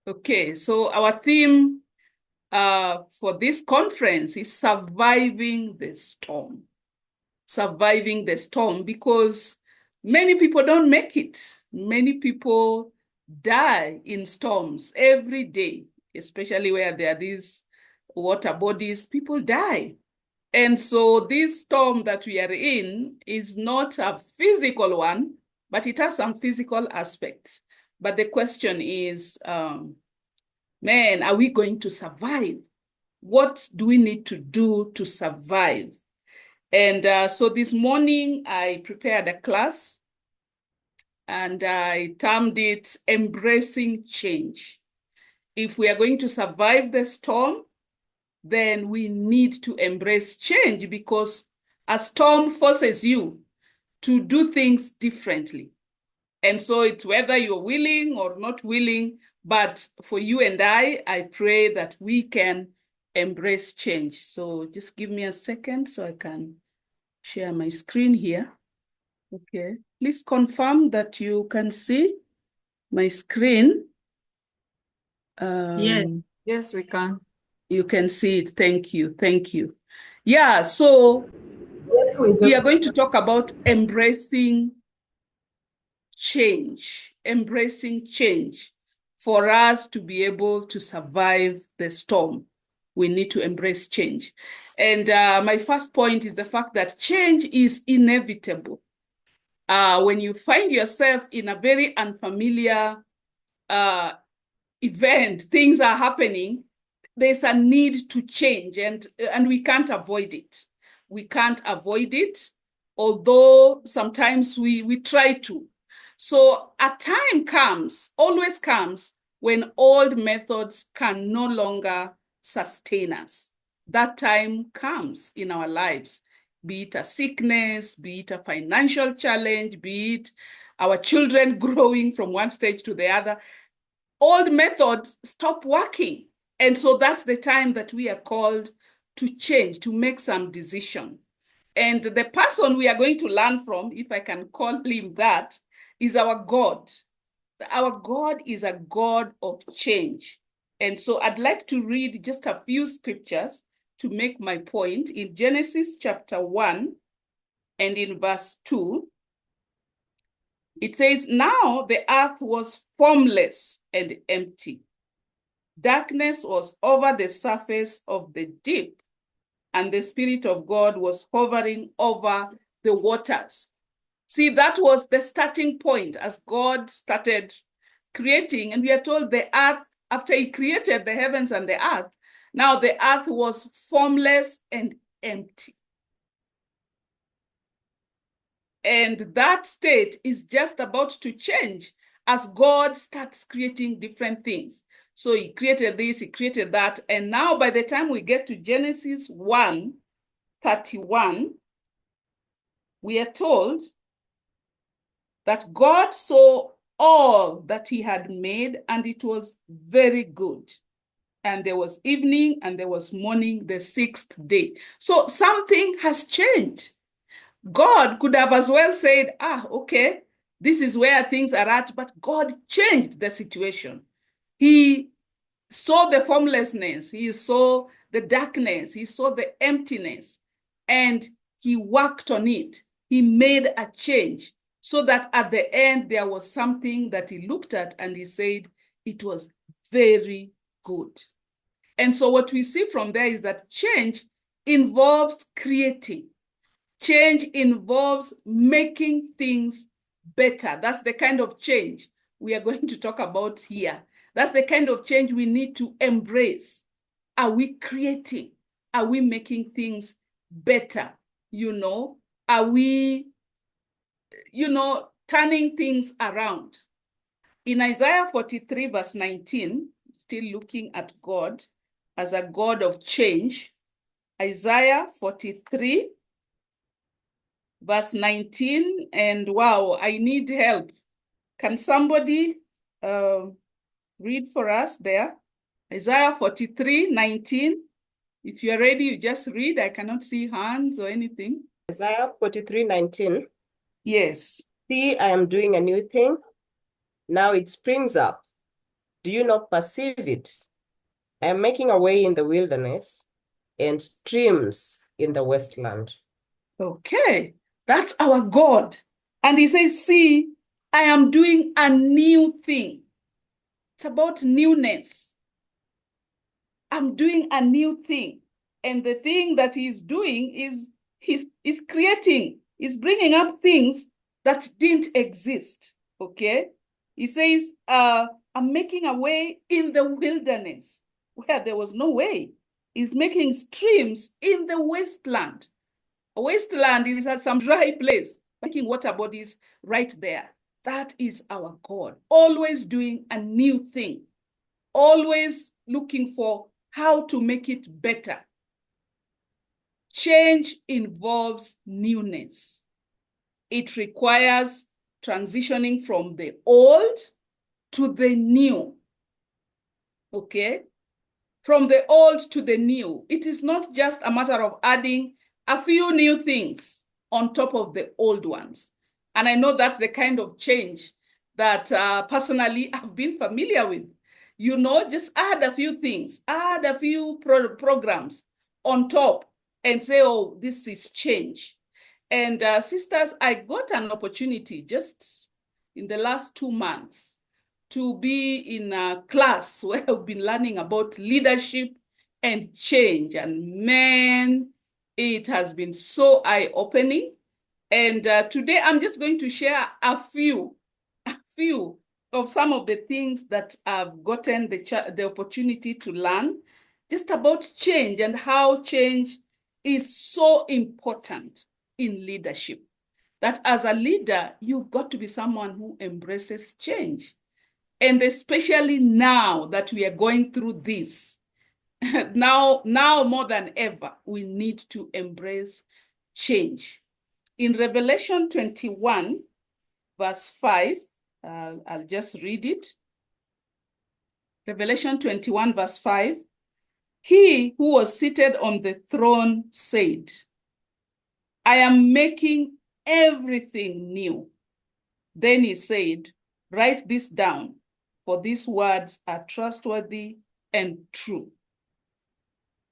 Okay, so our theme for this conference is surviving the storm. Surviving the storm, because many people don't make it. Many people die in storms every day, especially where there are these water bodies, people die. And so this storm that we are in is not a physical one, but it has some physical aspects. But the question is, man, are we going to survive? What do we need to do to survive? And so this morning I prepared a class and I termed it Embracing Change. If we are going to survive the storm, then we need to embrace change, because a storm forces you to do things differently. And so it's whether you're willing or not willing, but for you and I pray that we can embrace change. So just give me a second so I can share my screen here. Okay, please confirm that you can see my screen. Yes, we can. You can see it. Thank you. Thank you. Yeah, so Yes, we we do. are going to talk about embracing change, embracing change. For us to be able to survive the storm, we need to embrace change. And my first point is the fact that change is inevitable. When you find yourself in a very unfamiliar event, things are happening, there's a need to change, and we can't avoid it. We can't avoid it, although sometimes we try to. So a time comes, always comes, when old methods can no longer sustain us. That time comes in our lives, be it a sickness, be it a financial challenge, be it our children growing from one stage to the other. Old methods stop working. And so that's the time that we are called to change, to make some decision. And the person we are going to learn from, if I can call him that, is our God. Our God is a God of change. And so I'd like to read just a few scriptures to make my point. In Genesis chapter 1 and in verse 2, it says, "Now the earth was formless and empty. Darkness was over the surface of the deep, and the Spirit of God was hovering over the waters." See, that was the starting point as God started creating. And we are told the earth, after he created the heavens and the earth, now the earth was formless and empty. And that state is just about to change as God starts creating different things. So he created this, he created that. And now by the time we get to Genesis 1:31, we are told that God saw all that he had made, and it was very good. And there was evening and there was morning, the sixth day. So something has changed. God could have as well said, okay, this is where things are at, but God changed the situation. He saw the formlessness, he saw the darkness, he saw the emptiness, and he worked on it. He made a change so that at the end there was something that he looked at and he said, it was very good. And so what we see from there is that change involves creating. Change involves making things better. That's the kind of change we are going to talk about here. That's the kind of change we need to embrace. Are we creating? Are we making things better? Are we, turning things around? In Isaiah 43, verse 19, still looking at God as a God of change, Isaiah 43, verse 19, and wow, I need help. Can somebody read for us there? Isaiah 43, 19. If you're ready, you just read. I cannot see hands or anything. Isaiah 43:19. Yes. See, I am doing a new thing. Now it springs up. Do you not perceive it? I am making a way in the wilderness and streams in the wasteland. Okay, that's our God. And he says, see, I am doing a new thing. It's about newness. I'm doing a new thing. And the thing that he's doing is he's creating, he's bringing up things that didn't exist. Okay? He says, I'm making a way in the wilderness where there was no way. He's making streams in the wasteland. A wasteland is at some dry place, making water bodies right there. That is our God, always doing a new thing, always looking for how to make it better. Change involves newness. It requires transitioning from the old to the new. Okay? From the old to the new. It is not just a matter of adding a few new things on top of the old ones. And I know that's the kind of change that personally I've been familiar with. You know, just add a few things, add a few programs on top and say, oh, this is change. And sisters, I got an opportunity just in the last 2 months to be in a class where I've been learning about leadership and change. And man, it has been so eye-opening. And today I'm just going to share a few of some of the things that I've gotten the opportunity to learn just about change and how change is so important in leadership. That as a leader, you've got to be someone who embraces change. And especially now that we are going through this, now more than ever, we need to embrace change. In Revelation 21, verse 5, I'll just read it. Revelation 21, verse 5, he who was seated on the throne said, I am making everything new. Then he said, write this down, for these words are trustworthy and true.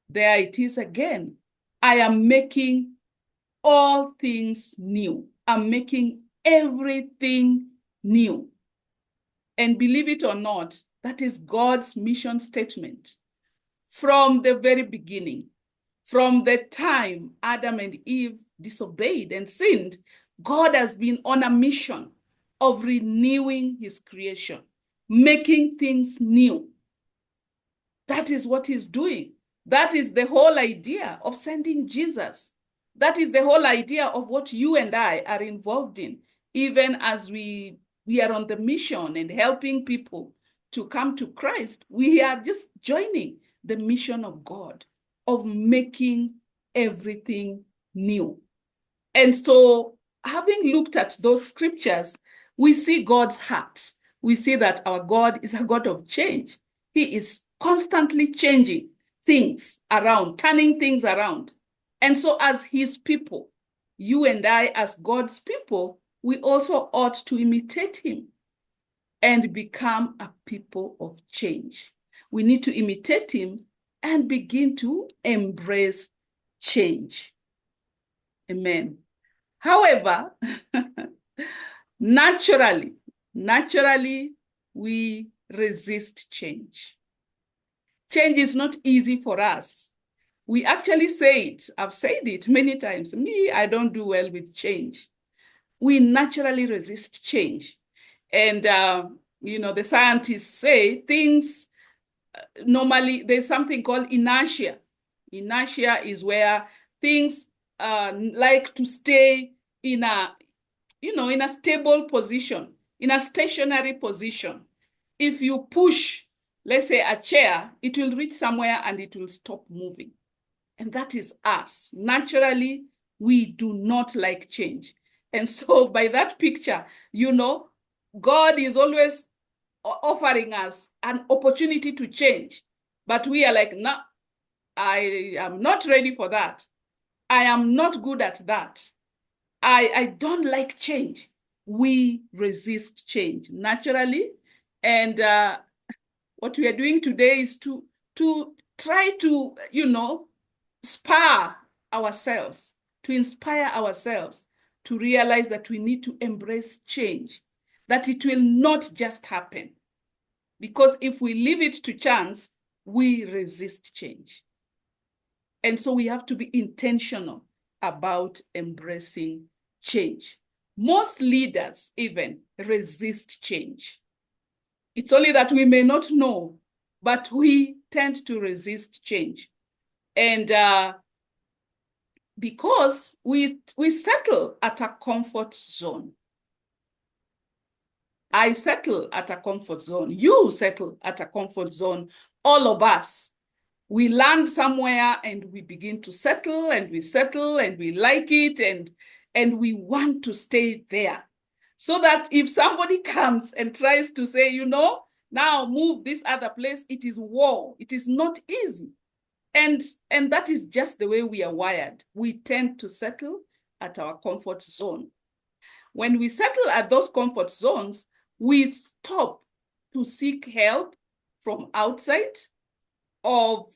There it is again. I am making all things new. I'm making everything new. And believe it or not, that is God's mission statement. From the very beginning, from the time Adam and Eve disobeyed and sinned, God has been on a mission of renewing his creation, making things new. That is what he's doing. That is the whole idea of sending Jesus. That is the whole idea of what you and I are involved in, even as we are on the mission and helping people to come to Christ. We are just joining the mission of God of making everything new. And so, having looked at those scriptures, we see God's heart. We see that our God is a God of change. He is constantly changing things around, turning things around. And so, as his people, you and I, as God's people, we also ought to imitate him and become a people of change. We need to imitate him and begin to embrace change. Amen. However, naturally, we resist change. Change is not easy for us. We actually say it. I've said it many times. Me, I don't do well with change. We naturally resist change. And, the scientists say things normally, there's something called inertia. Inertia is where things like to stay in a stable position, in a stationary position. If you push, let's say, a chair, it will reach somewhere and it will stop moving. And that is us. Naturally, we do not like change. And so by that picture, God is always offering us an opportunity to change. But we are like, no, I am not ready for that. I am not good at that. I don't like change. We resist change naturally. And What we are doing today is to try to, spur ourselves, to inspire ourselves to realize that we need to embrace change, that it will not just happen. Because if we leave it to chance, we resist change. And so we have to be intentional about embracing change. Most leaders even resist change. It's only that we may not know, but we tend to resist change. And because we settle at a comfort zone. I settle at a comfort zone. You settle at a comfort zone. All of us. We land somewhere and we begin to settle and we like it and we want to stay there. So that if somebody comes and tries to say, now move this other place, it is war. It is not easy. And that is just the way we are wired. We tend to settle at our comfort zone. When we settle at those comfort zones, we stop to seek help from outside of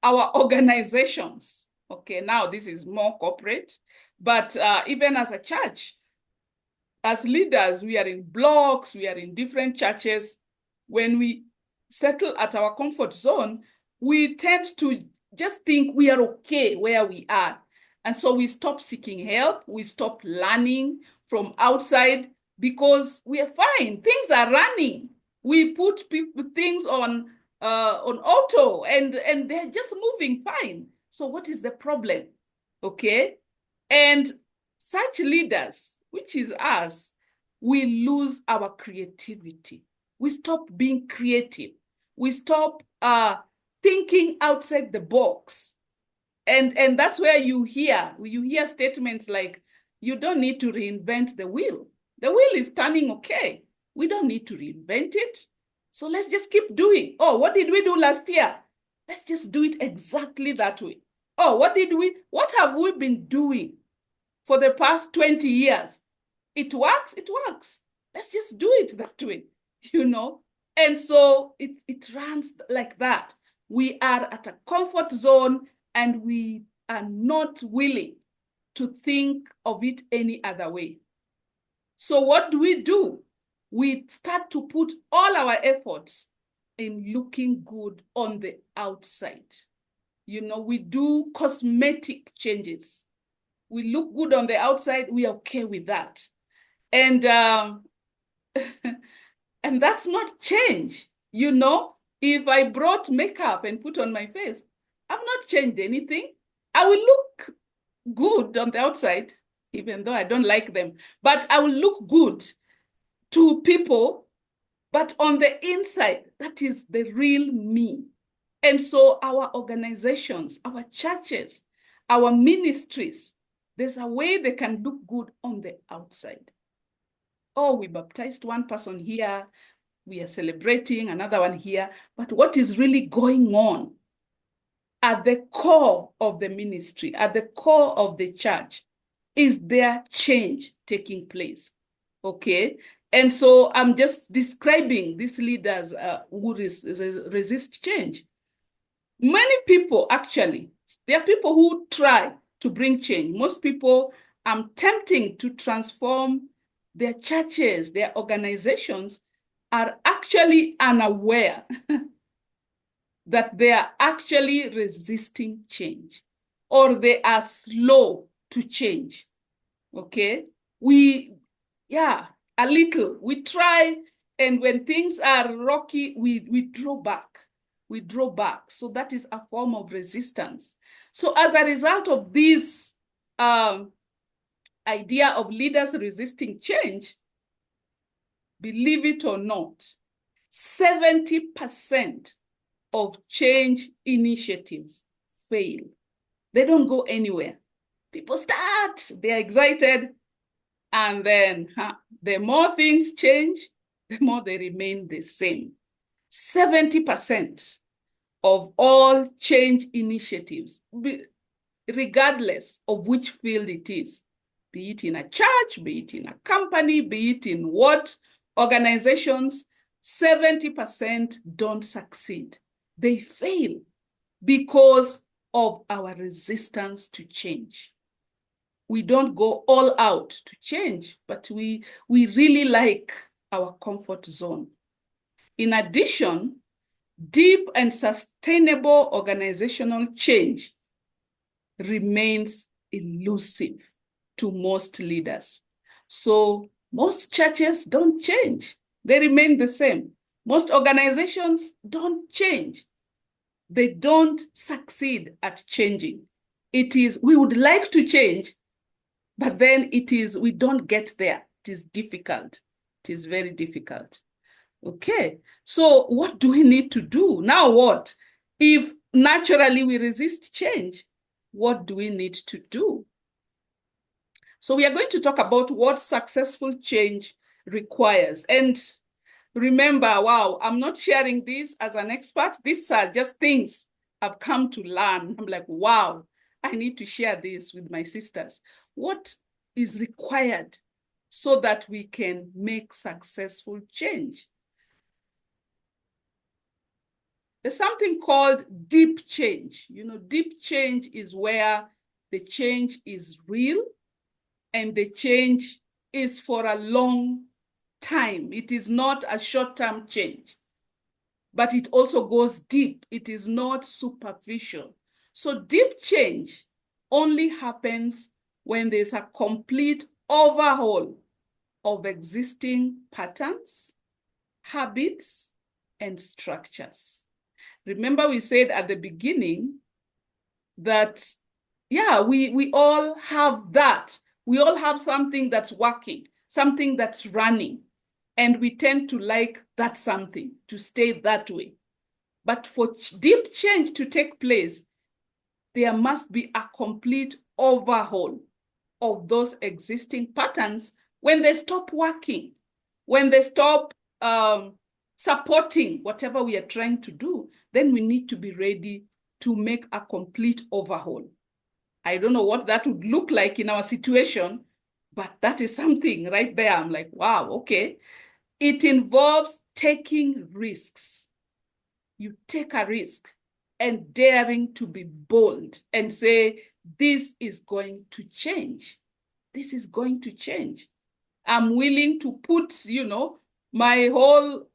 our organizations. Okay, now this is more corporate, but even as a church, as leaders, we are in blocks, we are in different churches. When we settle at our comfort zone, we tend to just think we are okay where we are. And so we stop seeking help, we stop learning from outside because we are fine. Things are running. We put things on auto and they're just moving fine. So what is the problem? Okay. And such leaders, which is us, we lose our creativity. We stop being creative. We stop thinking outside the box. And that's where you hear statements like, you don't need to reinvent the wheel. The wheel is turning okay. We don't need to reinvent it. So let's just keep doing. Oh, what did we do last year? Let's just do it exactly that way. Oh, what have we been doing for the past 20 years? It works, it works. Let's just do it that way, And so it runs like that. We are at a comfort zone and we are not willing to think of it any other way. So what do? We start to put all our efforts in looking good on the outside. We do cosmetic changes. We look good on the outside, we are okay with that. And and that's not change. If I brought makeup and put on my face, I've not changed anything. I will look good on the outside, even though I don't like them, but I will look good to people, but on the inside, that is the real me. And so our organizations, our churches, our ministries, there's a way they can look good on the outside. Oh, we baptized one person here, we are celebrating another one here, but what is really going on at the core of the ministry, at the core of the church, is there change taking place? Okay. And so I'm just describing these leaders who resist change. Many people, actually, there are people who try to bring change. Most people are tempting to transform their churches, their organizations, are actually unaware that they are actually resisting change, or they are slow to change. Okay? A little. We try, and when things are rocky, we draw back. We draw back. So that is a form of resistance. So as a result of this idea of leaders resisting change, believe it or not, 70% of change initiatives fail. They don't go anywhere. People start, they're excited, and then the more things change, the more they remain the same. 70% of all change initiatives, regardless of which field it is, be it in a church, be it in a company, be it in what organizations, 70% don't succeed. They fail because of our resistance to change. We don't go all out to change, but we really like our comfort zone. In addition, deep and sustainable organizational change remains elusive to most leaders. So most churches don't change. They remain the same. Most organizations don't change. They don't succeed at changing. It is, we would like to change, but then it is, we don't get there. It is difficult. It is very difficult. Okay, so what do we need to do? Now what? If naturally we resist change, what do we need to do? So we are going to talk about what successful change requires. And remember, wow, I'm not sharing this as an expert. These are just things I've come to learn. I'm like, wow, I need to share this with my sisters. What is required so that we can make successful change? There's something called deep change. You know, deep change is where the change is real and the change is for a long time. It is not a short-term change, but it also goes deep. It is not superficial. So deep change only happens when there's a complete overhaul of existing patterns, habits, and structures. Remember, we said at the beginning that, yeah, we all have that. We all have something that's working, something that's running, and we tend to like that something, to stay that way. But for deep change to take place, there must be a complete overhaul of those existing patterns when they stop working, when they stop supporting whatever we are trying to do. Then we need to be ready to make a complete overhaul. I don't know what that would look like in our situation, but that is something right there. I'm like, wow, okay. It involves taking risks. You take a risk and daring to be bold and say, this is going to change. This is going to change. I'm willing to put, you know, my whole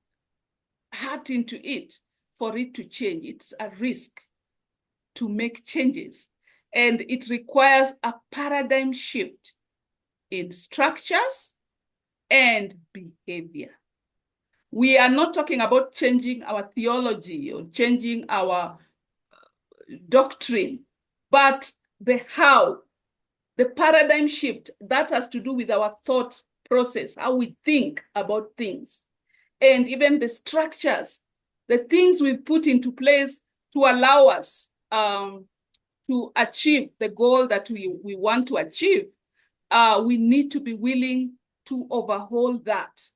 heart into it for it to change. It's a risk to make changes. And it requires a paradigm shift in structures and behavior. We are not talking about changing our theology or changing our doctrine, but the how, the paradigm shift that has to do with our thought process, how we think about things, and even the structures, the things we've put into place to allow us to achieve the goal that we want to achieve. We need to be willing to overhaul that.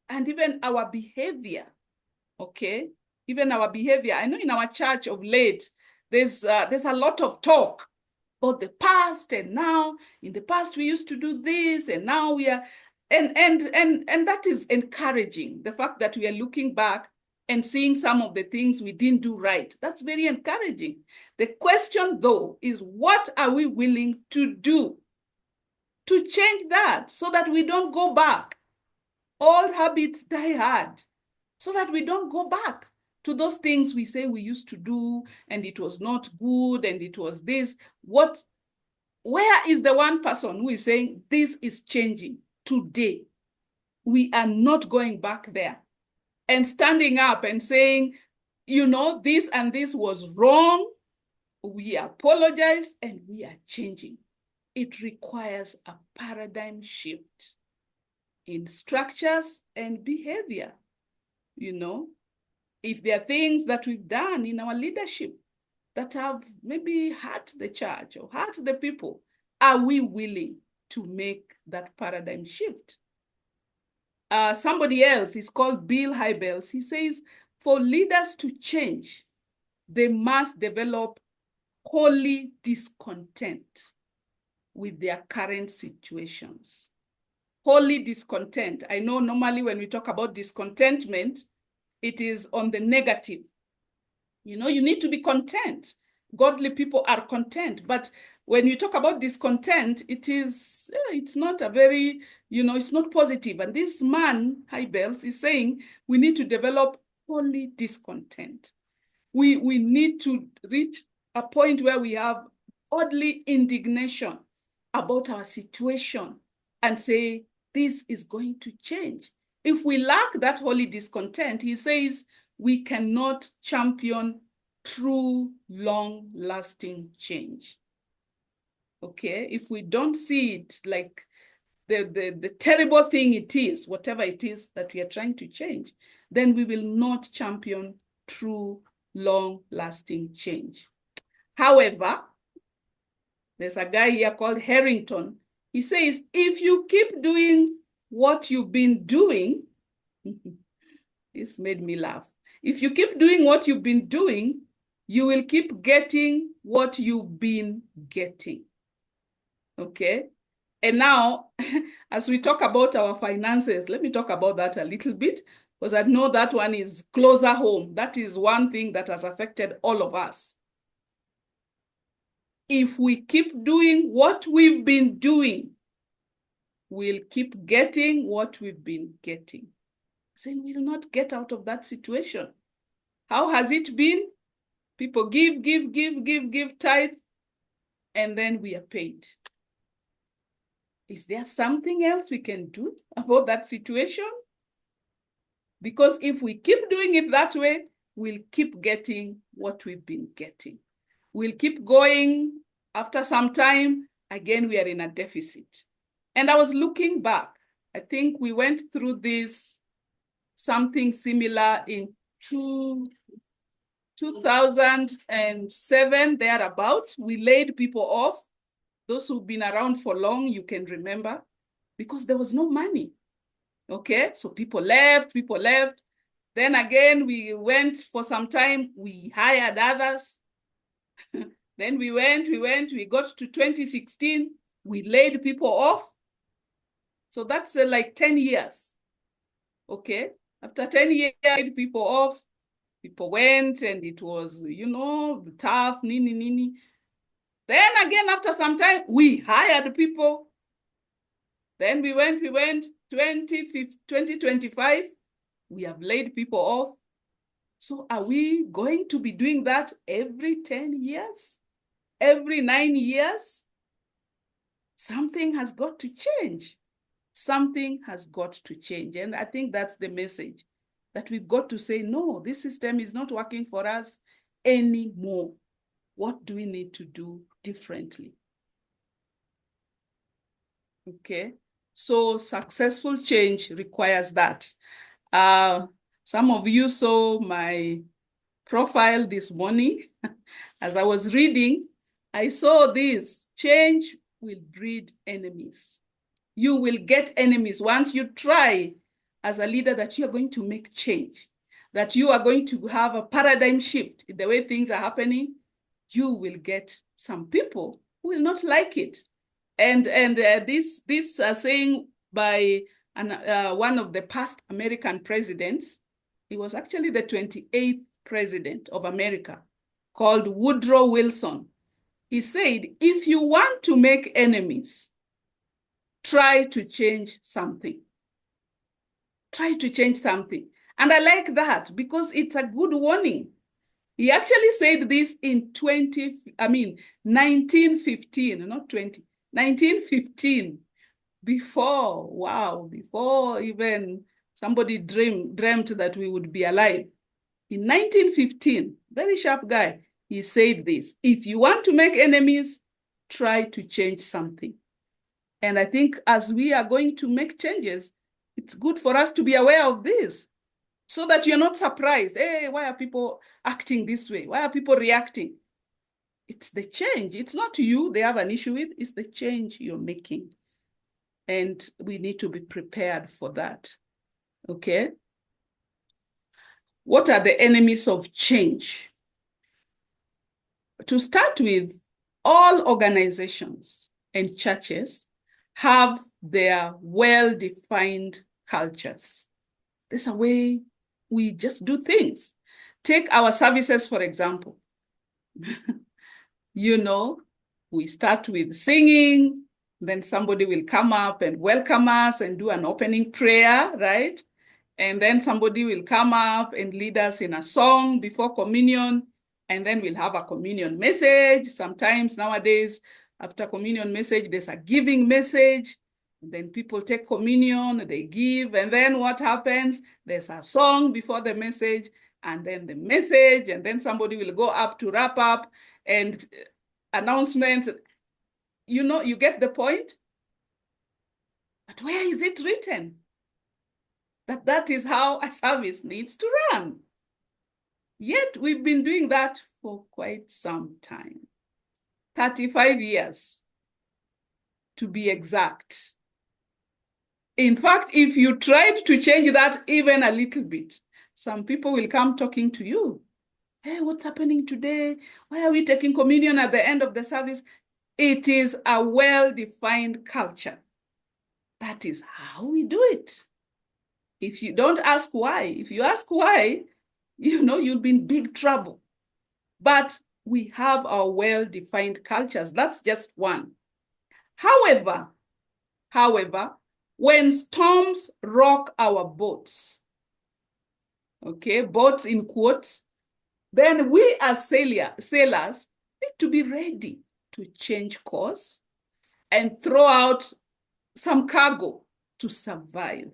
And even our behavior, okay? Even our behavior. I know in our church of late, there's a lot of talk about the past, and now in the past we used to do this, and now we are, and that is encouraging. The fact that we are looking back and seeing some of the things we didn't do right, that's very encouraging. The question though is, what are we willing to do to change that so that we don't go back? Old habits die hard, so that we don't go back to those things we say we used to do and it was not good and it was this. Where is the one person who is saying this is changing today? We are not going back there and standing up and saying, you know, this and this was wrong. We apologize and we are changing. It requires a paradigm shift in structures and behavior. You know, if there are things that we've done in our leadership that have maybe hurt the church or hurt the people, are we willing to make that paradigm shift? Somebody else is called Bill Hybels. He says, for leaders to change, they must develop holy discontent with their current situations. Holy discontent. I know normally when we talk about discontentment, it is on the negative. You know, you need to be content. Godly people are content. But when you talk about discontent, it's not a very, it's not positive. And this man, High Bells, is saying we need to develop holy discontent. We need to reach a point where we have godly indignation about our situation and say, this is going to change. If we lack that holy discontent, he says, we cannot champion true, long-lasting change. Okay? If we don't see it like the terrible thing it is, whatever it is that we are trying to change, then we will not champion true, long-lasting change. However, there's a guy here called Harrington. He says, if you keep doing what you've been doing, this made me laugh. If you keep doing what you've been doing, you will keep getting what you've been getting. Okay? And now, as we talk about our finances, let me talk about that a little bit, because I know that one is closer home. That is one thing that has affected all of us. If we keep doing what we've been doing, we'll keep getting what we've been getting. Then we'll not get out of that situation. How has it been? People give tithe, and then we are paid. Is there something else we can do about that situation? Because if we keep doing it that way, we'll keep getting what we've been getting. We'll keep going. After some time, again, we are in a deficit. And I was looking back. I think we went through this, something similar in 2007, thereabout. We laid people off. Those who've been around for long, you can remember, because there was no money. Okay, so people left. Then again, we went for some time, we hired others. Then we got to 2016, we laid people off. So that's like 10 years. Okay, after 10 years, laid people off, people went, and it was, tough, nini. Then again, after some time, we hired people. Then we went, 2025, we have laid people off. So are we going to be doing that every 10 years? Every 9 years? Something has got to change. Something has got to change. And I think that's the message, that we've got to say, no, this system is not working for us anymore. What do we need to do differently? Okay, so successful change requires that. Some of you saw my profile this morning. As I was reading, I saw this: change will breed enemies. You will get enemies once you try as a leader that you are going to make change, that you are going to have a paradigm shift in the way things are happening. You will get some people who will not like it. And this saying by one of the past American presidents, he was actually the 28th president of America, called Woodrow Wilson. He said, if you want to make enemies, try to change something. Try to change something. And I like that because it's a good warning. He actually said this in 1915, not 20, 1915, before even somebody dreamt that we would be alive. In 1915, very sharp guy, he said this: if you want to make enemies, try to change something. And I think as we are going to make changes, it's good for us to be aware of this, so that you're not surprised. Hey, why are people acting this way? Why are people reacting? It's the change. It's not you they have an issue with. It's the change you're making. And we need to be prepared for that. Okay? What are the enemies of change? To start with, all organizations and churches have their well-defined cultures. There's a way we just do things. Take our services, for example. You know, we start with singing, then somebody will come up and welcome us and do an opening prayer, right? And then somebody will come up and lead us in a song before communion. And then we'll have a communion message. Sometimes nowadays, after communion message, there's a giving message. Then people take communion, they give. And then what happens? There's a song before the message, and then the message. And then somebody will go up to wrap up and announcements. You know, you get the point? But where is it written that is how a service needs to run? Yet we've been doing that for quite some time, 35 years to be exact. In fact, if you tried to change that even a little bit, some people will come talking to you. Hey, what's happening today? Why are we taking communion at the end of the service? It is a well-defined culture. That is how we do it. If you don't ask why, if you ask why, you know, you'll be in big trouble. But we have our well-defined cultures. That's just one. However, when storms rock our boats, okay, boats in quotes, then we as sailors need to be ready to change course and throw out some cargo to survive.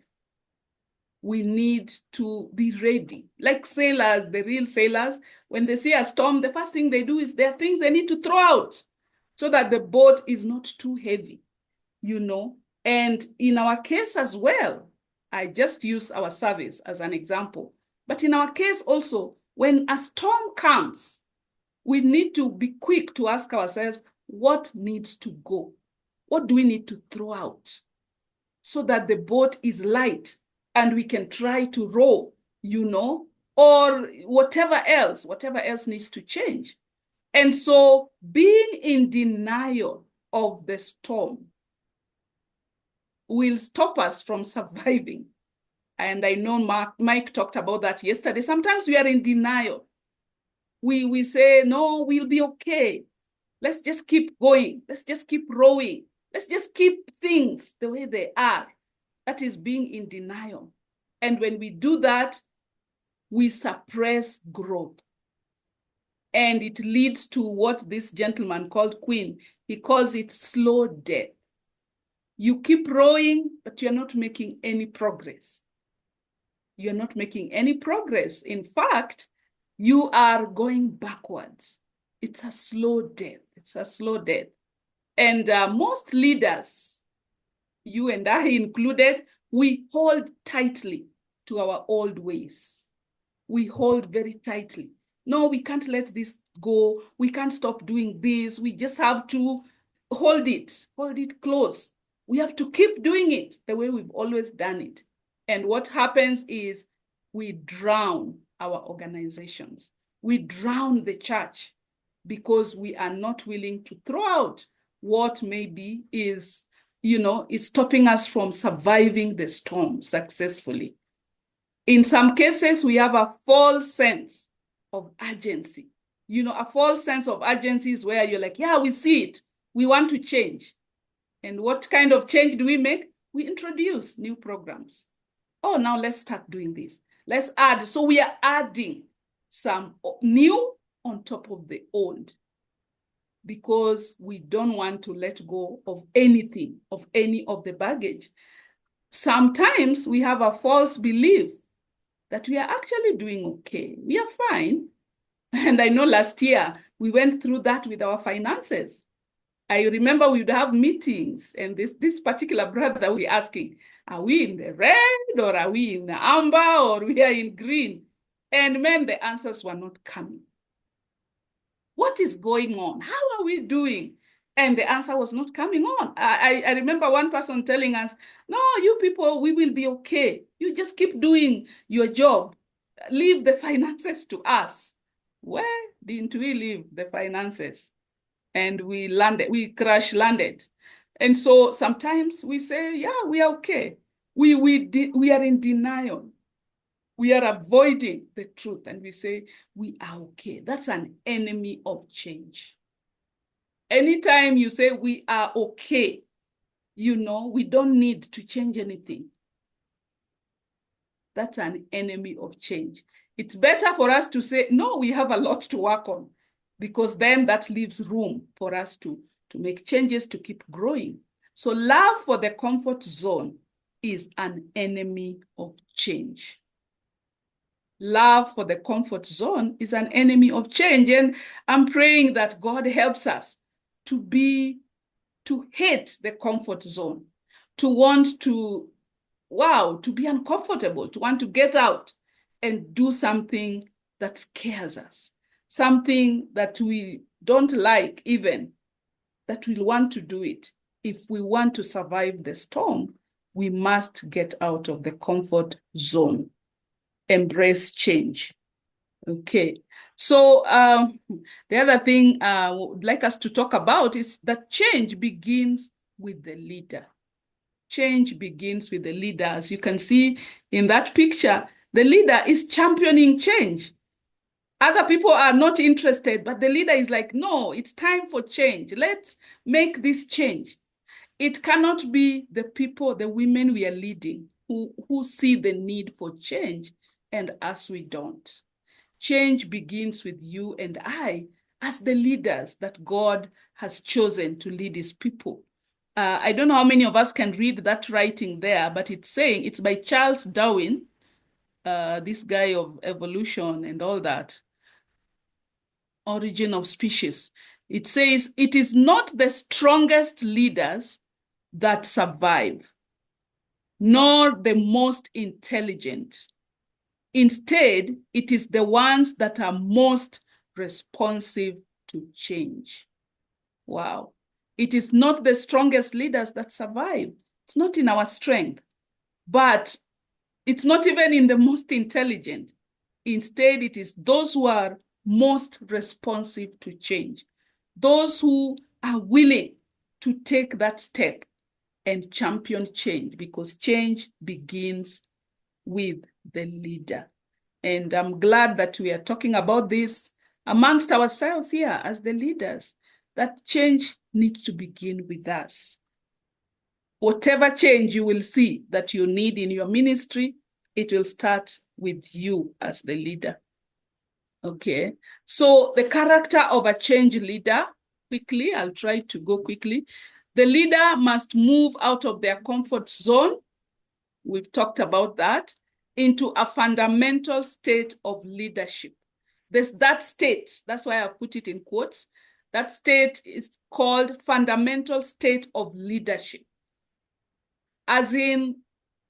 We need to be ready. Like sailors, the real sailors, when they see a storm, the first thing they do is there are things they need to throw out so that the boat is not too heavy, you know. And in our case as well, I just use our service as an example. But in our case also, when a storm comes, we need to be quick to ask ourselves, what needs to go? What do we need to throw out so that the boat is light and we can try to row, you know, or whatever else needs to change. And so being in denial of the storm will stop us from surviving. And I know Mike talked about that yesterday. Sometimes we are in denial. We say, no, we'll be okay. Let's just keep going. Let's just keep rowing. Let's just keep things the way they are. That is being in denial. And when we do that, we suppress growth. And it leads to what this gentleman called Queen, he calls it slow death. You keep rowing, but you're not making any progress. You're not making any progress. In fact, you are going backwards. It's a slow death. It's a slow death. And most leaders, you and I included, we hold tightly to our old ways. We hold very tightly. No, we can't let this go. We can't stop doing this. We just have to hold it close. We have to keep doing it the way we've always done it. And what happens is we drown our organizations. We drown the church because we are not willing to throw out what maybe is, you know, is stopping us from surviving the storm successfully. In some cases, we have a false sense of urgency. You know, a false sense of urgency is where you're like, yeah, we see it. We want to change. And what kind of change do we make? We introduce new programs. Oh, now let's start doing this. Let's add. So we are adding some new on top of the old because we don't want to let go of anything, of any of the baggage. Sometimes we have a false belief that we are actually doing okay. We are fine. And I know last year we went through that with our finances. I remember we would have meetings and this particular brother would be asking, are we in the red or are we in the amber or we are in green? And man, the answers were not coming. What is going on? How are we doing? And the answer was not coming on. I remember one person telling us, no, you people, we will be okay. You just keep doing your job. Leave the finances to us. Where didn't we leave the finances? And we crash landed. And so sometimes we say, yeah, we are okay. We are in denial. We are avoiding the truth and we say, we are okay. That's an enemy of change. Anytime you say we are okay, we don't need to change anything. That's an enemy of change. It's better for us to say, no, we have a lot to work on, because then that leaves room for us to make changes to keep growing. So love for the comfort zone is an enemy of change. Love for the comfort zone is an enemy of change. And I'm praying that God helps us to hate the comfort zone, to want to be uncomfortable, to want to get out and do something that scares us, something that we don't like even, that we'll want to do it. If we want to survive the storm, we must get out of the comfort zone, embrace change. Okay. So the other thing I would like us to talk about is that change begins with the leader. Change begins with the leader. As you can see in that picture, the leader is championing change. Other people are not interested, but the leader is like, no, it's time for change. Let's make this change. It cannot be the people, the women we are leading who see the need for change and us we don't. Change begins with you and I as the leaders that God has chosen to lead his people. I don't know how many of us can read that writing there, but it's by Charles Darwin, this guy of evolution and all that, origin of species. It says, it is not the strongest leaders that survive, nor the most intelligent. Instead, it is the ones that are most responsive to change. Wow. It is not the strongest leaders that survive. It's not in our strength, but it's not even in the most intelligent. Instead, it is those who are most responsive to change, those who are willing to take that step and champion change, because change begins with the leader. And I'm glad that we are talking about this amongst ourselves here as the leaders, that change needs to begin with us. Whatever change you will see that you need in your ministry, it will start with you as the leader. Okay, so the character of a change leader, quickly, I'll try to go quickly. The leader must move out of their comfort zone. We've talked about that, into a fundamental state of leadership. There's that state, that's why I put it in quotes. That state is called fundamental state of leadership. As in,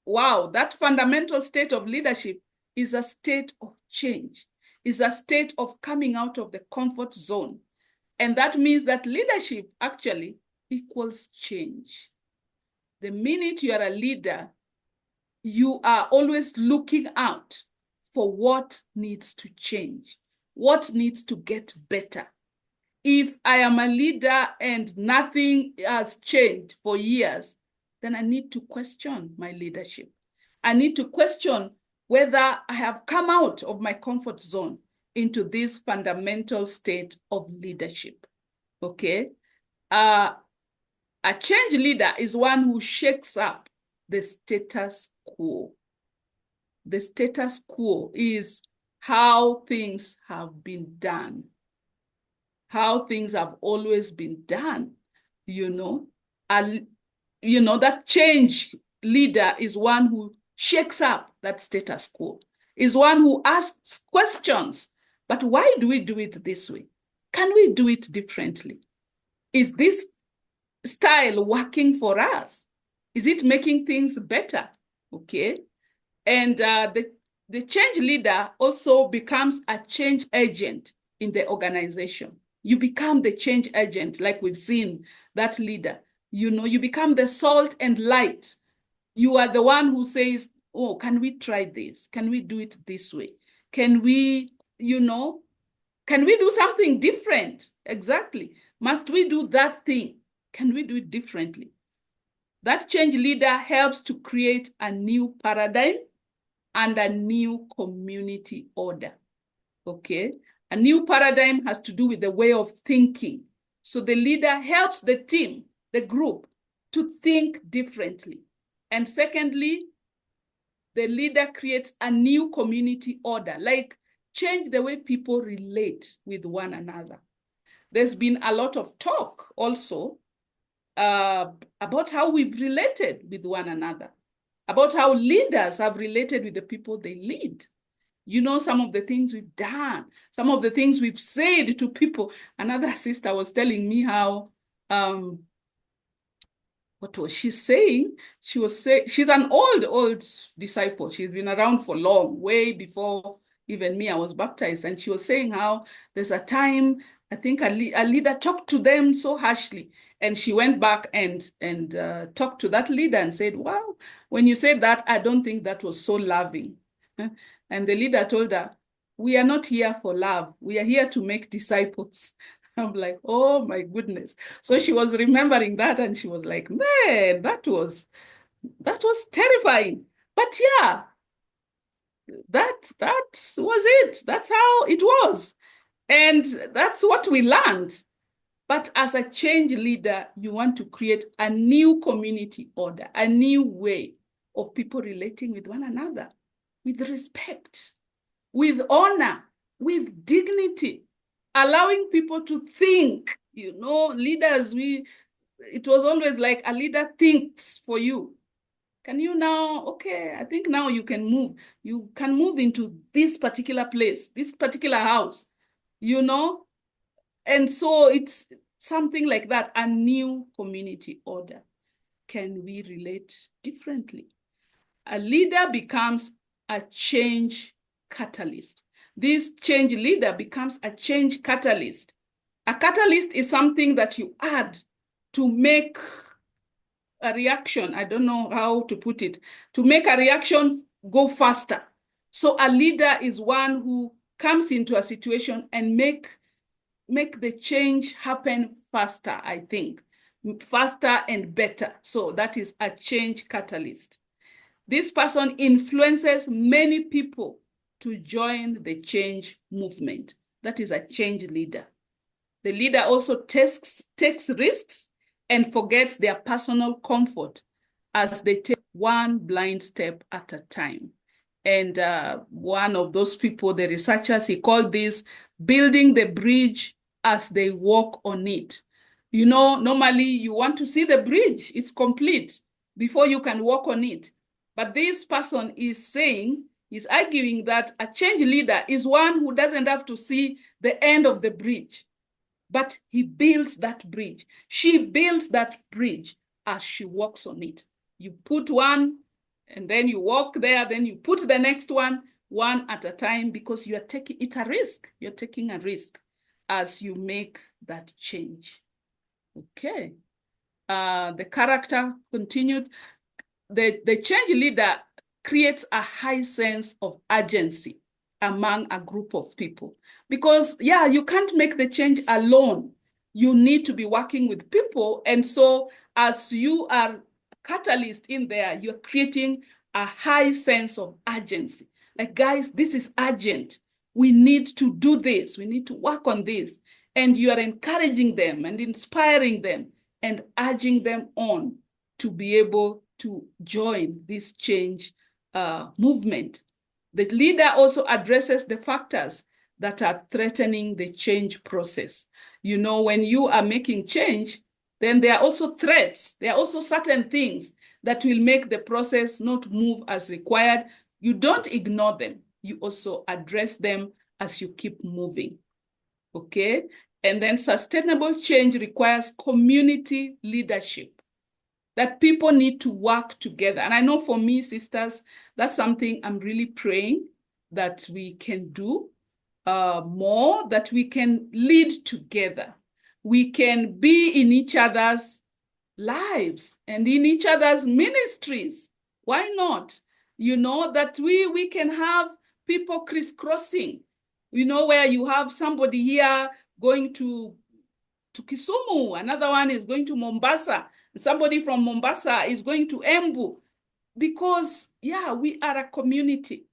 wow, that fundamental state of leadership is a state of change, is a state of coming out of the comfort zone. And that means that leadership actually equals change. The minute you are a leader, you are always looking out for what needs to change, what needs to get better. If I am a leader and nothing has changed for years, then I need to question my leadership. I need to question whether I have come out of my comfort zone into this fundamental state of leadership. Okay? A change leader is one who shakes up the status quo. The status quo is how things have been done, how things have always been done, that change leader is one who shakes up that status quo, is one who asks questions. But why do we do it this way? Can we do it differently? Is this style working for us? Is it making things better? Okay. And the change leader also becomes a change agent in the organization. You become the change agent, like we've seen that leader. You become the salt and light. You are the one who says, oh, can we try this? Can we do it this way? Can we do something different? Exactly. Must we do that thing? Can we do it differently? That change leader helps to create a new paradigm, and a new community order. Okay? A new paradigm has to do with the way of thinking. So the leader helps the team, the group, to think differently. And secondly, the leader creates a new community order, like change the way people relate with one another. There's been a lot of talk also about how we've related with one another, about how leaders have related with the people they lead. You know, some of the things we've done, some of the things we've said to people. Another sister was telling me how what was she saying? She was saying she's an old disciple. She's been around for long, way before even me. I was baptized, and she was saying how there's a time I think a leader talked to them so harshly, and she went back and talked to that leader and said, "Wow, when you said that, I don't think that was so loving." And the leader told her, "We are not here for love. We are here to make disciples." I'm like, oh my goodness. So she was remembering that and she was like, man, that was terrifying. But yeah, that was it. That's how it was. And that's what we learned. But as a change leader, you want to create a new community order, a new way of people relating with one another, with respect, with honor, with dignity, allowing people to think. You know, leaders, it was always like a leader thinks for you. Can you now, okay, I think now you can move. You can move into this particular place, this particular house, you know? And so it's something like that, a new community order. Can we relate differently? A leader becomes a change catalyst. This change leader becomes a change catalyst. A catalyst is something that you add to make a reaction. I don't know how to put it, to make a reaction go faster. So a leader is one who comes into a situation and make the change happen faster, I think, faster and better. So that is a change catalyst. This person influences many people to join the change movement. That is a change leader. The leader also takes risks and forgets their personal comfort as they take one blind step at a time. And one of those people, the researchers, he called this building the bridge as they walk on it. You know, normally you want to see the bridge, it's complete before you can walk on it. But this person is saying, is arguing that a change leader is one who doesn't have to see the end of the bridge, but he builds that bridge. She builds that bridge as she walks on it. You put one, and then you walk there, then you put the next one at a time, because you are taking, it's a risk. You're taking a risk as you make that change. Okay. The character continued. The change leader creates a high sense of urgency among a group of people. Because, yeah, you can't make the change alone. You need to be working with people. And so as you are catalyst in there, you're creating a high sense of urgency. Like, guys, this is urgent. We need to do this. We need to work on this. And you are encouraging them and inspiring them and urging them on to be able to join this change movement. The leader also addresses the factors that are threatening the change process. You know, when you are making change, then there are also threats. There are also certain things that will make the process not move as required. You don't ignore them. You also address them as you keep moving. Okay? And then sustainable change requires community leadership, that people need to work together. And I know for me, sisters, that's something I'm really praying that we can do more, that we can lead together. We can be in each other's lives and in each other's ministries. Why not? You know, that we can have people crisscrossing, you know, where you have somebody here going to Kisumu, another one is going to Mombasa, somebody from Mombasa is going to Embu. because, yeah, we are a community.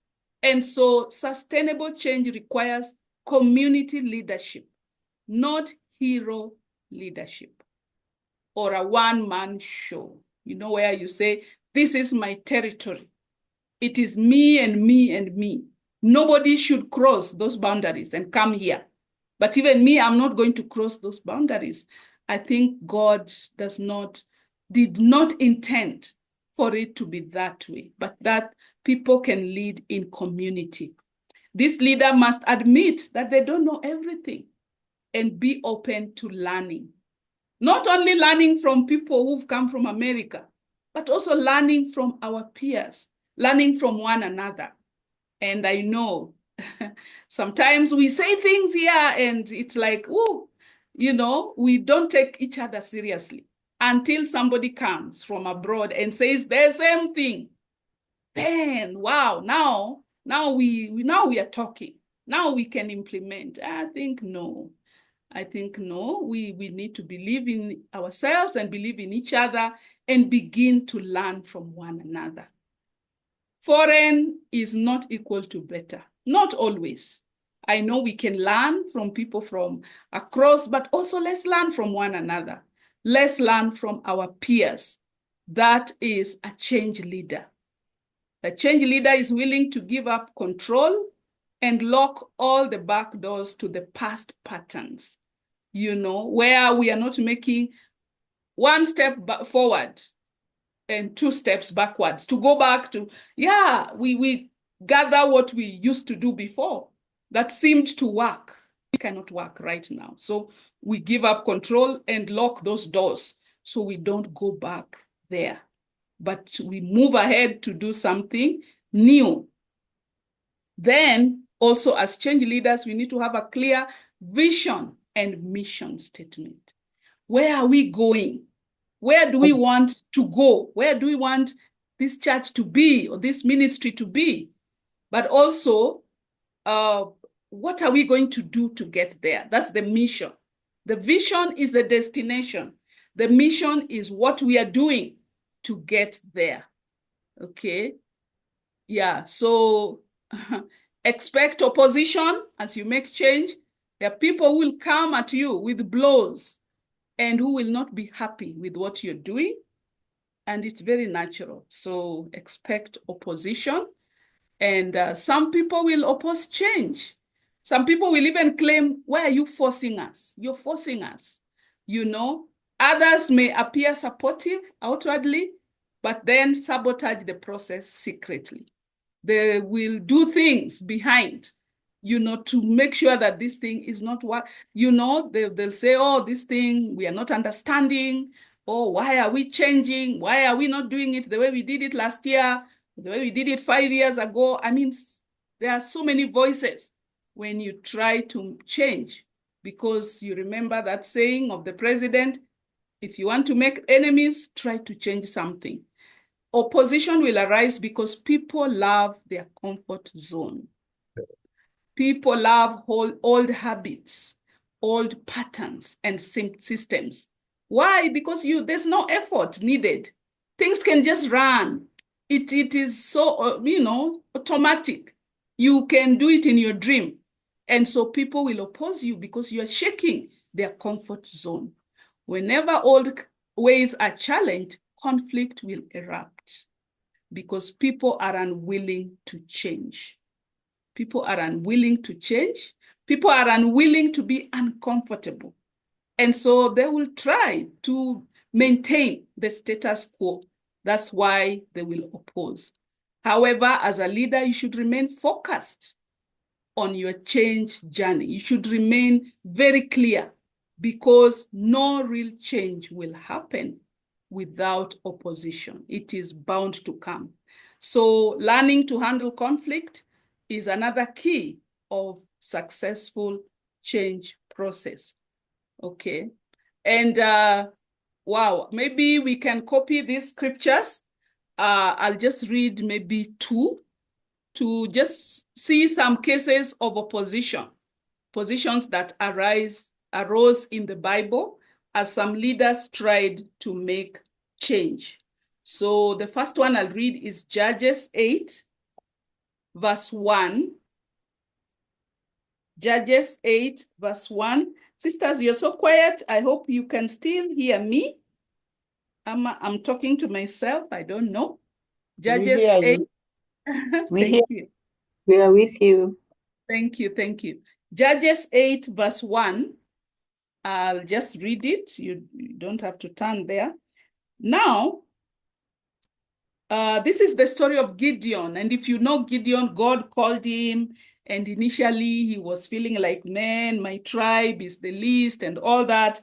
And so sustainable change requires community leadership, not hero leadership or a one-man show. You know, where you say, this is my territory. It is me and me and me. Nobody should cross those boundaries and come here. But even me, I'm not going to cross those boundaries. I think God did not intend for it to be that way, but that people can lead in community. This leader must admit that they don't know everything and be open to learning. Not only learning from people who've come from America, but also learning from our peers, learning from one another. And I know sometimes we say things here and it's like, oh, we don't take each other seriously until somebody comes from abroad and says the same thing. Then, wow, now we are talking. Now we can implement. I think no. We need to believe in ourselves and believe in each other and begin to learn from one another. Foreign is not equal to better, not always. I know we can learn from people from across, but also let's learn from one another. Let's learn from our peers. That is a change leader. A change leader is willing to give up control and lock all the back doors to the past patterns, where we are not making one step forward and two steps backwards to go back to, we gather what we used to do before that seemed to work. It cannot work right now. So we give up control and lock those doors so we don't go back there, but we move ahead to do something new. Then also as change leaders, we need to have a clear vision and mission statement. Where are we going? Where do we want to go? Where do we want this church to be or this ministry to be? But also, what are we going to do to get there? That's the mission. The vision is the destination. The mission is what we are doing to get there. Okay? Yeah, so expect opposition as you make change. There are people who will come at you with blows and who will not be happy with what you're doing. And it's very natural. So expect opposition. And some people will oppose change. Some people will even claim, why are you forcing us? You're forcing us. Others may appear supportive outwardly, but then sabotage the process secretly. They will do things behind, to make sure that this thing is not what, they'll say, oh, this thing, we are not understanding. Oh, why are we changing? Why are we not doing it the way we did it last year, the way we did it 5 years ago? I mean, there are so many voices when you try to change, because you remember that saying of the president, if you want to make enemies, try to change something. Opposition will arise because people love their comfort zone. People love old habits, old patterns, and systems. Why? Because there's no effort needed. Things can just run. It is so, automatic. You can do it in your dream. And so people will oppose you because you are shaking their comfort zone. Whenever old ways are challenged, conflict will erupt because people are unwilling to change. People are unwilling to change. People are unwilling to be uncomfortable. And so they will try to maintain the status quo. That's why they will oppose. However, as a leader, you should remain focused on your change journey. You should remain very clear, because no real change will happen without opposition. It is bound to come. So learning to handle conflict is another key of successful change process. Okay. And wow, maybe we can copy these scriptures. I'll just read maybe two to just see some cases of opposition, positions that arose in the Bible as some leaders tried to make change. So the first one I'll read is Judges 8, verse 1. Judges 8, verse 1. Sisters, you're so quiet. I hope you can still hear me. I'm talking to myself. I don't know. We Judges hear 8. you. We hear. Thank you. We are with you. Thank you. Thank you. Judges 8, verse 1. I'll just read it. You don't have to turn there. Now, this is the story of Gideon. And if you know Gideon, God called him. And initially, he was feeling like, man, my tribe is the least and all that.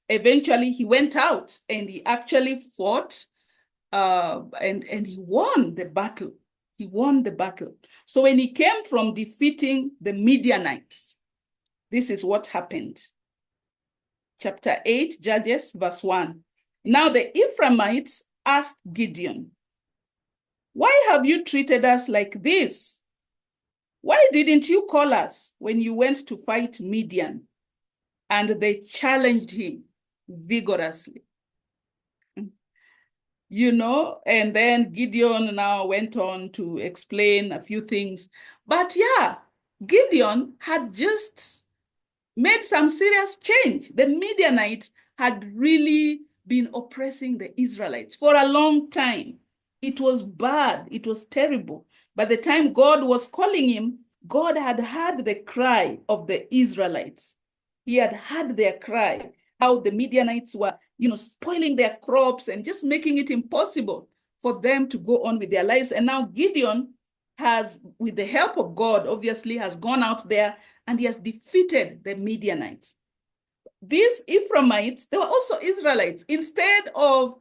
Eventually, he went out and he actually fought and he won the battle. He won the battle. So when he came from defeating the Midianites, this is what happened. Chapter 8, Judges, verse 1. Now the Ephraimites asked Gideon, "Why have you treated us like this? Why didn't you call us when you went to fight Midian?" And they challenged him vigorously. And then Gideon now went on to explain a few things. But yeah, Gideon had just made some serious change. The Midianites had really been oppressing the Israelites for a long time. It was bad. It was terrible. By the time God was calling him, God had heard the cry of the Israelites. He had heard their cry, how the Midianites were, spoiling their crops and just making it impossible for them to go on with their lives. And now Gideon has, with the help of God, obviously has gone out there and he has defeated the Midianites. These Ephraimites, they were also Israelites. Instead of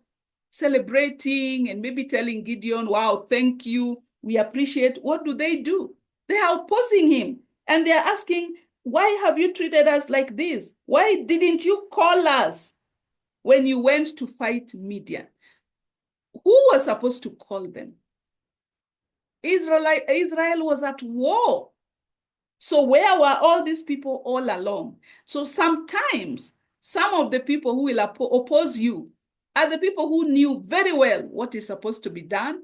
celebrating and maybe telling Gideon, wow, thank you, we appreciate, what do? They are opposing him and they're asking, why have you treated us like this? Why didn't you call us when you went to fight Midian? Who was supposed to call them? Israel was at war. So where were all these people all along? So sometimes some of the people who will oppose you are the people who knew very well what is supposed to be done,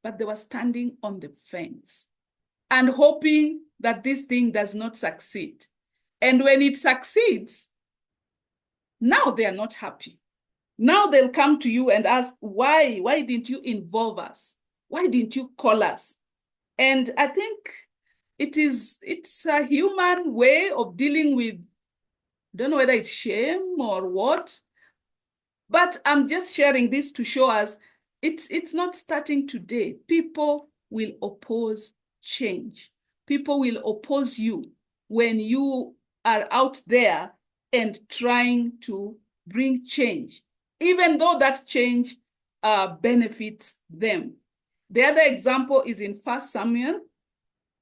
but they were standing on the fence and hoping that this thing does not succeed. And when it succeeds, now they are not happy. Now they'll come to you and ask, why didn't you involve us? Why didn't you call us? And I think it's a human way of dealing with, don't know whether it's shame or what, but I'm just sharing this to show us it's not starting today. People will oppose change. People will oppose you when you are out there and trying to bring change, even though that change benefits them. The other example is in 1 Samuel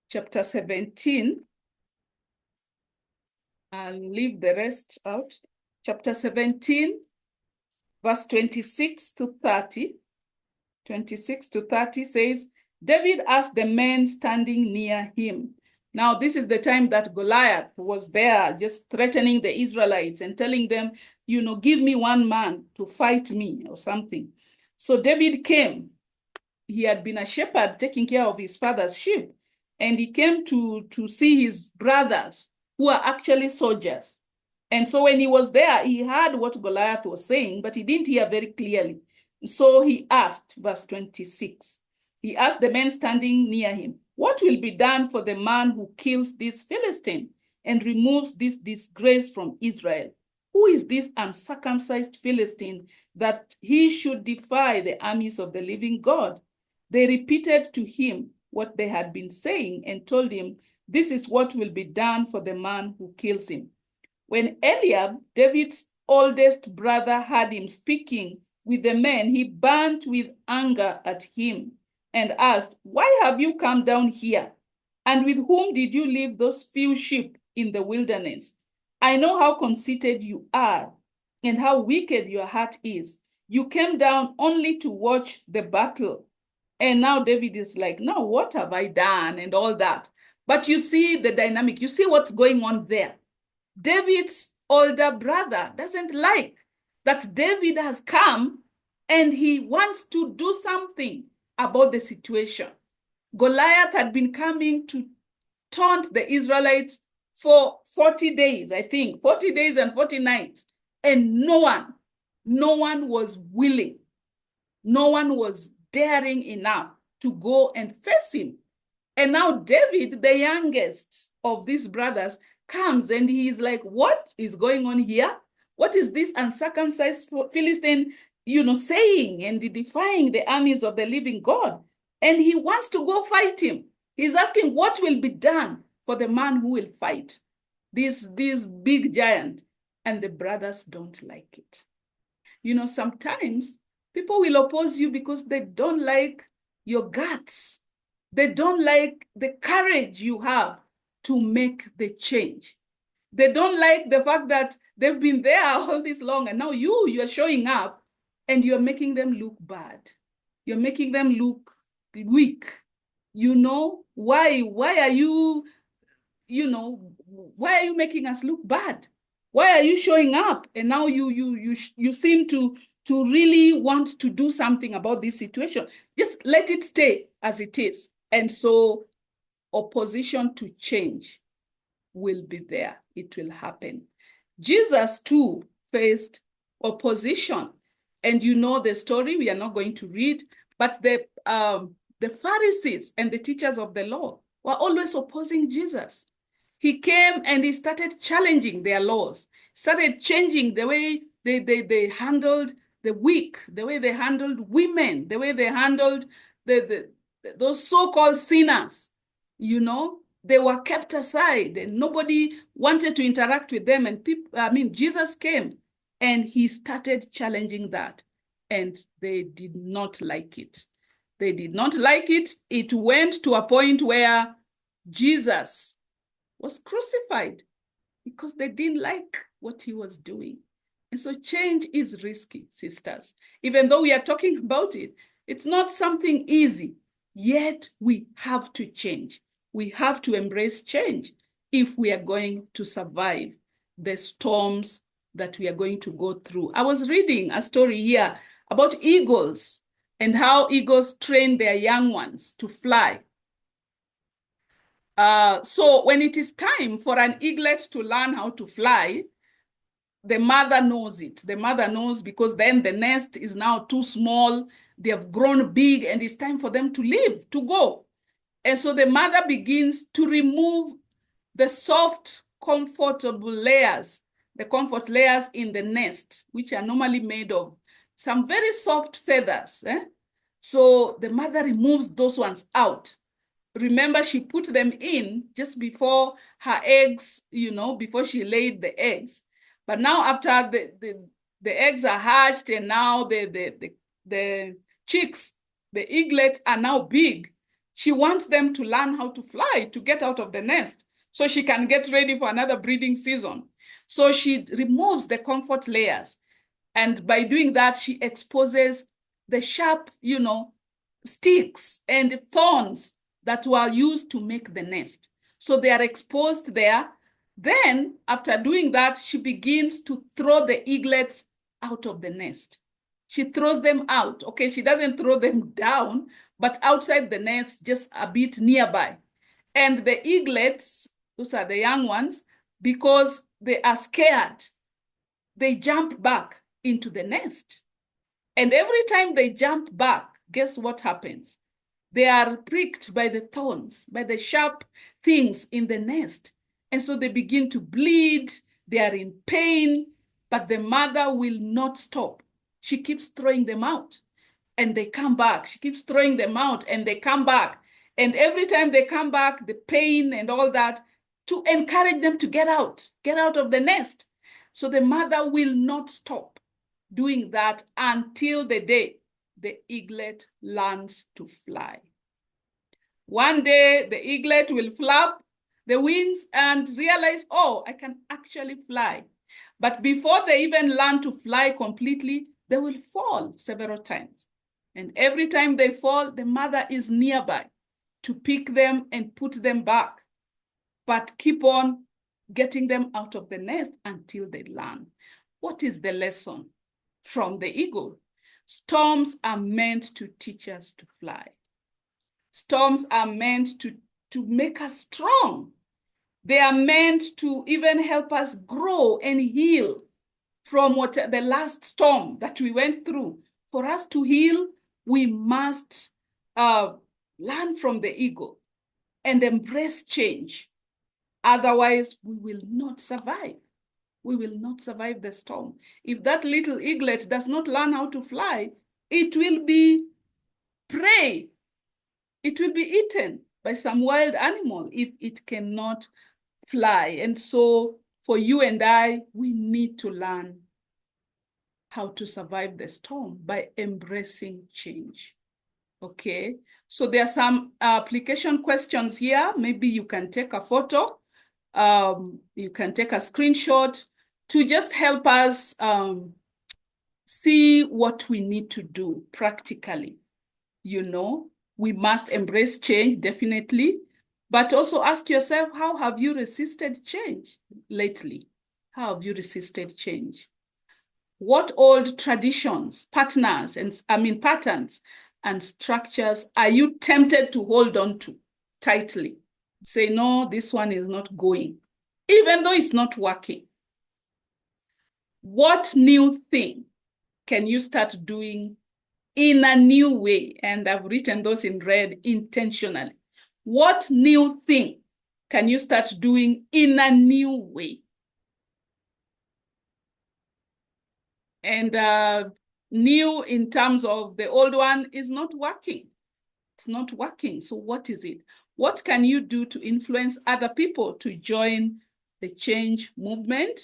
chapter 17. I'll leave the rest out. Chapter 17, verse 26 to 30. 26 to 30 says, David asked the men standing near him. Now, this is the time that Goliath was there, just threatening the Israelites and telling them, give me one man to fight me or something. So David came. He had been a shepherd taking care of his father's sheep. And he came to see his brothers who are actually soldiers. And so when he was there, he heard what Goliath was saying, but he didn't hear very clearly. So he asked, verse 26, he asked the men standing near him, what will be done for the man who kills this Philistine and removes this disgrace from Israel? Who is this uncircumcised Philistine that he should defy the armies of the living God? They repeated to him what they had been saying and told him, this is what will be done for the man who kills him. When Eliab, David's oldest brother, heard him speaking with the men, he burnt with anger at him and asked, why have you come down here? And with whom did you leave those few sheep in the wilderness? I know how conceited you are and how wicked your heart is. You came down only to watch the battle. And now David is like, no, what have I done? And all that. But you see the dynamic. You see what's going on there. David's older brother doesn't like that David has come and he wants to do something about the situation. Goliath had been coming to taunt the Israelites for 40 days, I think, 40 days and 40 nights. And no one was willing. No one was daring enough to go and face him. And now David, the youngest of these brothers, comes and he's like, what is going on here? What is this uncircumcised Philistine, saying and defying the armies of the living God? And he wants to go fight him. He's asking what will be done for the man who will fight this big giant. And the brothers don't like it. Sometimes people will oppose you because they don't like your guts. They don't like the courage you have to make the change. They don't like the fact that they've been there all this long and now you're showing up and you're making them look bad. You're making them look weak. Why are you, why are you making us look bad? Why are you showing up? And now you seem to really want to do something about this situation. Just let it stay as it is. And so opposition to change will be there. It will happen. Jesus too faced opposition. And you know the story, we are not going to read, but the Pharisees and the teachers of the law were always opposing Jesus. He came and he started challenging their laws, started changing the way they handled the weak, the way they handled women, the way they handled those so-called sinners. They were kept aside and nobody wanted to interact with them. And Jesus came and he started challenging that. And they did not like it. They did not like it. It went to a point where Jesus was crucified because they didn't like what he was doing. And so change is risky, sisters. Even though we are talking about it, it's not something easy. Yet we have to change. We have to embrace change if we are going to survive the storms that we are going to go through. I was reading a story here about eagles and how eagles train their young ones to fly. So when it is time for an eaglet to learn how to fly, the mother knows it. The mother knows because then the nest is now too small. They have grown big and it's time for them to leave, to go. And so the mother begins to remove the soft, comfortable layers, the comfort layers in the nest, which are normally made of some very soft feathers. So the mother removes those ones out. Remember, she put them in just before her eggs, before she laid the eggs. But now after the eggs are hatched and now the chicks, the eaglets are now big, she wants them to learn how to fly, to get out of the nest so she can get ready for another breeding season. So she removes the comfort layers. And by doing that, she exposes the sharp, sticks and thorns that were used to make the nest. So they are exposed there. Then after doing that, she begins to throw the eaglets out of the nest. She throws them out. Okay, she doesn't throw them down, but outside the nest, just a bit nearby. And the eaglets, those are the young ones, because they are scared, they jump back into the nest. And every time they jump back, guess what happens? They are pricked by the thorns, by the sharp things in the nest. And so they begin to bleed, they are in pain, but the mother will not stop. She keeps throwing them out and they come back. She keeps throwing them out and they come back. And every time they come back, the pain and all that, to encourage them to get out of the nest. So the mother will not stop doing that until the day the eaglet learns to fly. One day, the eaglet will flap the wings and realize, oh, I can actually fly. But before they even learn to fly completely, they will fall several times. And every time they fall, the mother is nearby to pick them and put them back, but keep on getting them out of the nest until they learn. What is the lesson from the eagle? Storms are meant to teach us to fly. Storms are meant to make us strong. They are meant to even help us grow and heal from the last storm that we went through. For us to heal, we must learn from the eagle and embrace change. Otherwise, we will not survive. We will not survive the storm. If that little eaglet does not learn how to fly, it will be prey. It will be eaten by some wild animal if it cannot fly. And so for you and I, we need to learn how to survive the storm by embracing change. Okay, so there are some application questions here. Maybe you can take a photo. You can take a screenshot to just help us see what we need to do practically. You know, we must embrace change, definitely, but also ask yourself, how have you resisted change lately? How have you resisted change? What old traditions, patterns, and structures are you tempted to hold on to tightly? Say, no, this one is not going, even though it's not working. What new thing can you start doing in a new way? And I've written those in red intentionally. What new thing can you start doing in a new way? And new in terms of the old one is not working. It's not working. So what is it? What can you do to influence other people to join the change movement?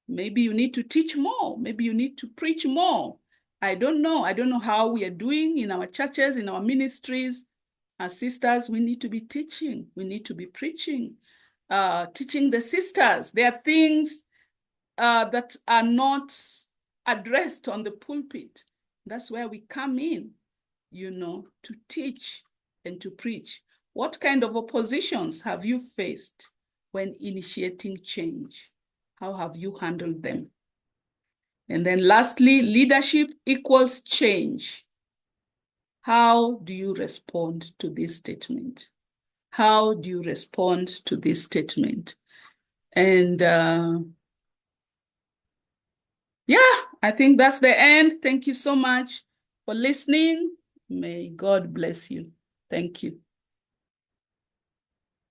Maybe you need to teach more. Maybe you need to preach more. I don't know. I don't know how we are doing in our churches, in our ministries. As sisters, we need to be teaching. We need to be preaching, teaching the sisters. There are things that are not addressed on the pulpit. That's where we come in, you know, to teach and to preach. What kind of oppositions have you faced when initiating change? How have you handled them? And then lastly, leadership equals change. How do you respond to this statement? How do you respond to this statement? And yeah, I think that's the end. Thank you so much for listening. May God bless you. Thank you.